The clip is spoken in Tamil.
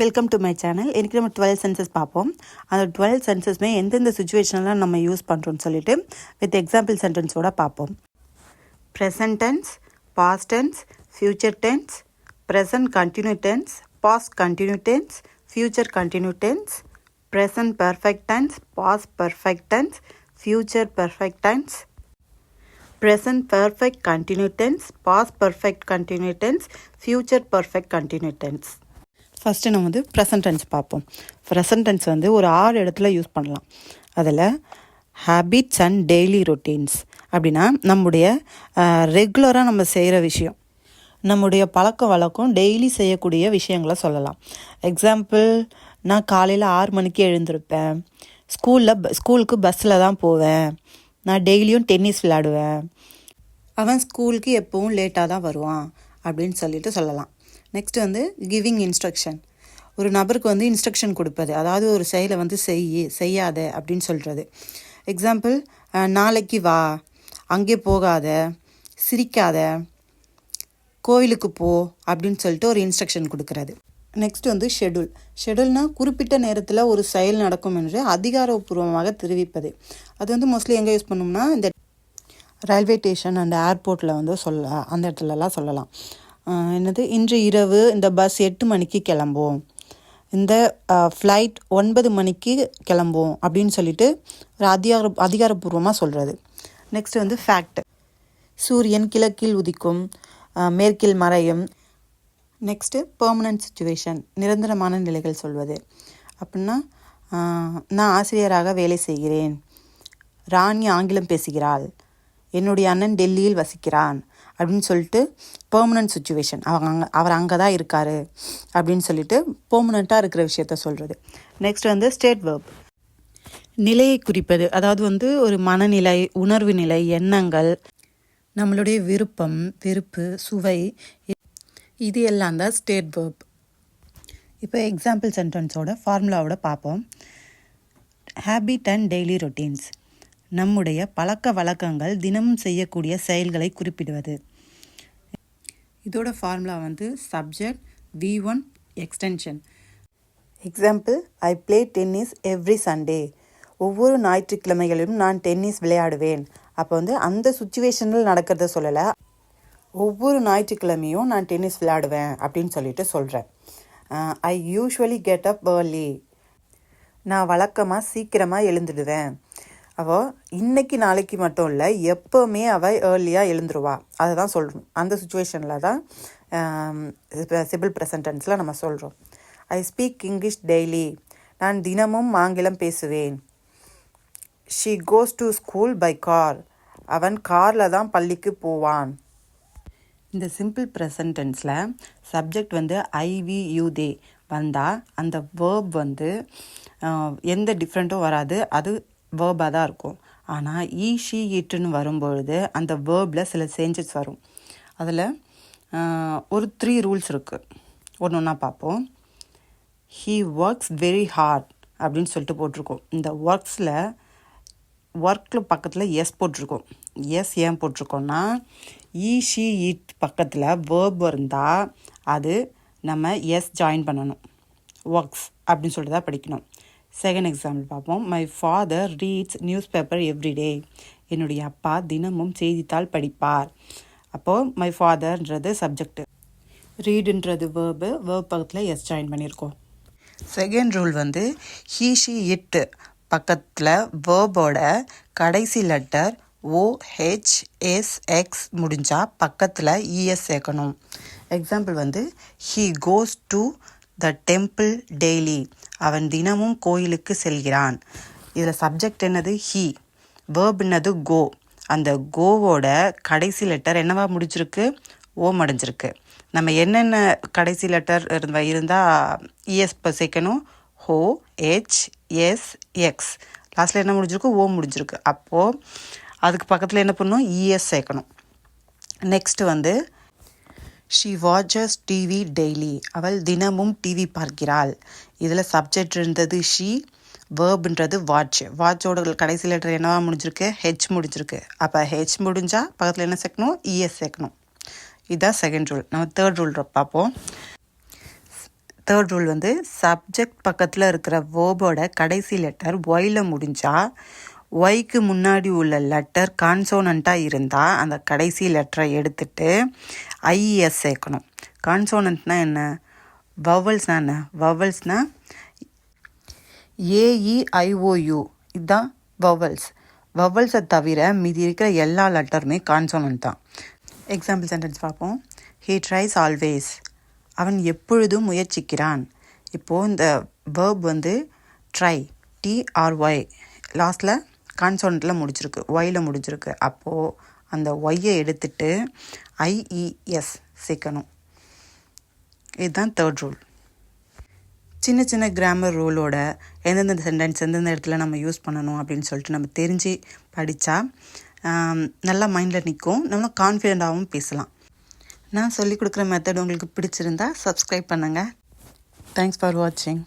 Welcome to my channel. இன்றைக்கி நம்ம 12 சென்சஸ் பார்ப்போம். அந்த 12 சென்சஸ்மே எந்தெந்த சுச்சுவேஷன்லாம் நம்ம யூஸ் பண்ணுறோம்னு சொல்லிட்டு வித் எக்ஸாம்பிள் சென்டென்ஸோட பார்ப்போம். Present tense, past tense, future tense, present continue tense, past continue tense, future continue tense, present perfect tense, past perfect tense, future perfect tense, present perfect continuous tense, past perfect continuous tense, future perfect continuous tense. First நம்ம வந்து ப்ரெசன்ட் டென்ஸ் பார்ப்போம். ப்ரெசன்ட் டென்ஸ் வந்து ஒரு 6 இடத்துல யூஸ் பண்ணலாம். அதில் ஹேபிட்ஸ் அண்ட் டெய்லி ரொட்டீன்ஸ் அப்படின்னா நம்முடைய ரெகுலராக நம்ம செய்கிற விஷயம், நம்முடைய பழக்க வழக்கம், டெய்லி செய்யக்கூடிய விஷயங்களை சொல்லலாம். எக்ஸாம்பிள், நான் காலையில் 6 மணிக்கு எழுந்திருப்பேன், ஸ்கூலுக்கு பஸ்ஸில் தான் போவேன், நான் டெய்லியும் டென்னிஸ் விளையாடுவேன், அவன் ஸ்கூலுக்கு எப்போவும் லேட்டாக தான் வருவான் அப்படின்னு சொல்லிட்டு சொல்லலாம். நெக்ஸ்ட்டு வந்து கிவிங் இன்ஸ்ட்ரக்ஷன், ஒரு நபருக்கு வந்து இன்ஸ்ட்ரக்ஷன் கொடுப்பது, அதாவது ஒரு செயலை வந்து செய்யாத அப்படின்னு சொல்கிறது. எக்ஸாம்பிள், நாளைக்கு வா, அங்கே போகாத, சிரிக்காத, கோவிலுக்கு போ அப்படின்னு சொல்லிட்டு ஒரு இன்ஸ்ட்ரக்ஷன் கொடுக்கறது. நெக்ஸ்ட் வந்து ஷெடியூல்னால் குறிப்பிட்ட நேரத்தில் ஒரு செயல் நடக்கும் என்று அதிகாரப்பூர்வமாக தெரிவிப்பது. அது வந்து மோஸ்ட்லி எங்கே யூஸ் பண்ணோம்னா இந்த ரயில்வே ஸ்டேஷன் அண்ட் ஏர்போர்ட்டில் வந்து அந்த இடத்துலலாம் சொல்லலாம். என்னது, இன்று இரவு இந்த பஸ் 8 மணிக்கு கிளம்பும், இந்த ஃப்ளைட் 9 மணிக்கு கிளம்பும் அப்படின்னு சொல்லிட்டு ஒரு அதிகாரப்பூர்வமாக சொல்கிறது. நெக்ஸ்ட் வந்து ஃபேக்ட், சூரியன் கிழக்கில் உதிக்கும், மேற்கில் மறையும். நெக்ஸ்ட்டு பெர்மனன்ட் சுச்சுவேஷன், நிரந்தரமான நிலைகள் சொல்வது. அப்படின்னா, நான் ஆசிரியராக வேலை செய்கிறேன், ராணி ஆங்கிலம் பேசுகிறாள், என்னுடைய அண்ணன் டெல்லியில் வசிக்கிறான் அப்படின்னு சொல்லிட்டு பெர்மனன்ட் சுச்சுவேஷன், அவர் அங்கே தான் இருக்கார் அப்படின்னு சொல்லிட்டு பெர்மனண்ட்டாக இருக்கிற விஷயத்த சொல்கிறது. நெக்ஸ்ட் வந்து ஸ்டேட் வெர்ப், நிலையை குறிப்பது, அதாவது வந்து ஒரு மனநிலை, உணர்வு நிலை, எண்ணங்கள், நம்மளுடைய விருப்பம், வெறுப்பு, சுவை, இது எல்லாம் தான் ஸ்டேட் வெர்ப். இப்போ எக்ஸாம்பிள் சென்டென்ஸோட ஃபார்முலாவோட பார்ப்போம். ஹேபிட் அண்ட் டெய்லி ரொட்டீன்ஸ், நம்முடைய பழக்க வழக்கங்கள், தினமும் செய்யக்கூடிய செயல்களை குறிப்பிடுவது. இதோட ஃபார்முலா வந்து subject V1 extension. Example, I play tennis every Sunday, ஒவ்வொரு ஞாயிற்றுக்கிழமைகளிலும் நான் டென்னிஸ் விளையாடுவேன். அப்போ வந்து அந்த சுச்சுவேஷனில் நடக்கிறத சொல்லலை, ஒவ்வொரு ஞாயிற்றுக்கிழமையும் நான் டென்னிஸ் விளையாடுவேன் அப்படின்னு சொல்லிட்டு சொல்கிறேன். ஐ யூஸ்வலி கெட் அப் ஏர்லி, நான் வழக்கமாக சீக்கிரமாக எழுந்துடுவேன். அவள் இன்னைக்கு நாளைக்கு மட்டும் இல்லை, எப்போவுமே அவள் ஏர்லியாக எழுந்துருவா, அதை தான் சொல்கிறோம். அந்த சுச்சுவேஷனில் தான் சிம்பிள் ப்ரெசன்ட் டென்ஸில் நம்ம சொல்கிறோம். ஐ ஸ்பீக் இங்கிலீஷ் டெய்லி, நான் தினமும் ஆங்கிலம் பேசுவேன். She goes to school by car, அவன் காரில் தான் பள்ளிக்கு போவான். இந்த சிம்பிள் ப்ரெசன்ட் டென்ஸில் சப்ஜெக்ட் வந்து ஐ-வி-யூ தே வந்தால் அந்த வேர்ப் வந்து எந்த டிஃப்ரெண்ட்டும் வராது, அது வேர்பாக தான் இருக்கும். ஆனால் ஈ, ஷி, இட்டுன்னு வரும்பொழுது அந்த வேர்பில் சில சேஞ்சஸ் வரும். அதில் ஒரு 3 ரூல்ஸ் இருக்குது, ஒன்று ஒன்றா பார்ப்போம். ஹீ ஒர்க்ஸ் வெரி ஹார்ட் அப்படின்னு சொல்லிட்டு போட்டிருக்கோம். இந்த ஒர்க்கில் பக்கத்தில் எஸ் போட்டிருக்கோம். எஸ் ஏன் போட்டிருக்கோன்னா, ஈ, ஷி, இட் பக்கத்தில் வேர்ப் இருந்தால் அது நம்ம எஸ் ஜாயின் பண்ணணும். ஒர்க்ஸ் அப்படின்னு சொல்லிட்டு தான் படிக்கணும். செகண்ட் எக்ஸாம்பிள் பார்ப்போம். My father reads news paper everyday, என்னுடைய அப்பா தினமும் செய்தித்தாள் படிப்பார். அப்போது மை ஃபாதர்ன்றது சப்ஜெக்ட், ரீடுன்றது வேர்பு பக்கத்தில் எஸ் ஜாயின் பண்ணியிருக்கோம். செகண்ட் ரூல் வந்து ஹீ, ஷி, இட் பக்கத்தில் வேர்போட கடைசி லெட்டர் OHSX முடிஞ்சால் பக்கத்தில் ES சேர்க்கணும். எக்ஸாம்பிள் வந்து he goes to the temple daily, அவன் தினமும் கோயிலுக்கு செல்கிறான். இதில் சப்ஜெக்ட் என்னது ஹீ, வேர்ப் என்னது கோ. அந்த கோவோட கடைசி லெட்டர் என்னவா முடிஞ்சிருக்கு, ஓ முடிஞ்சிருக்கு. நம்ம என்னென்ன கடைசி லெட்டர் இருந்தால் ES சேர்க்கணும், OHSX, லாஸ்ட்டில் என்ன முடிஞ்சிருக்கு, ஓ முடிஞ்சிருக்கு. அப்போது அதுக்கு பக்கத்தில் என்ன பண்ணணும், ES சேர்க்கணும். நெக்ஸ்ட் வந்து ஷி வாட்சஸ் டிவி டெய்லி, அவள் தினமும் டிவி பார்க்கிறாள். இதில் சப்ஜெக்ட் இருந்தது ஷி, வேர்ப்ன்றது வாட்சோட கடைசி லெட்டர் என்னவா முடிஞ்சிருக்கு, ஹெச் முடிஞ்சிருக்கு. அப்போ ஹெச் முடிஞ்சால் பக்கத்தில் என்ன சேர்க்கணும், ES சேர்க்கணும். இதுதான் செகண்ட் ரூல். நம்ம தேர்ட் ரூல் பார்ப்போம். தேர்ட் ரூல் வந்து சப்ஜெக்ட் பக்கத்தில் இருக்கிற வேர்போட கடைசி லெட்டர் ஒய்ல முடிஞ்சா ஒய்க்கு முன்னாடி உள்ள லெட்டர் கான்சோனண்ட்டாக இருந்தால் அந்த கடைசி லெட்டரை எடுத்துட்டு ஐஇஎஸ் சேர்க்கணும். கான்சோனண்ட்னா என்ன? வவல்ஸ்னால் என்ன? வவல்ஸ்னால் ஏஇஐஓயு, இதுதான் வவல்ஸ். வவல்ஸை தவிர மீதி இருக்கிற எல்லா லெட்டருமே கான்சோனன்ட் தான். எக்ஸாம்பிள் சென்டென்ஸ் பார்ப்போம். ஹீ ட்ரைஸ் ஆல்வேஸ், அவன் எப்பொழுதும் முயற்சிக்கிறான். இப்போது இந்த வேர்ப் வந்து ட்ரை, டிஆர்ஒய், லாஸ்ட்டில் கான்சோனண்ட்டில் முடிச்சிருக்கு, ஒயில் முடிஞ்சிருக்கு. அப்போது அந்த ஒய்யை எடுத்துட்டு ஐஇஎஸ் சேர்க்கணும். இதுதான் தேர்ட் ரூல். சின்ன சின்ன கிராமர் ரூலோட எந்தெந்த சென்டென்ஸ் எந்தெந்த இடத்துல நம்ம யூஸ் பண்ணணும் அப்படின்னு சொல்லிட்டு நம்ம தெரிஞ்சு படித்தா நல்லா மைண்டில் நிற்கும், நம்ம கான்ஃபிடெண்ட்டாகவும் பேசலாம். நான் சொல்லிக் கொடுக்குற மெத்தட் உங்களுக்கு பிடிச்சிருந்தா சப்ஸ்கிரைப் பண்ணுங்கள். தேங்க்ஸ் ஃபார் வாட்சிங்.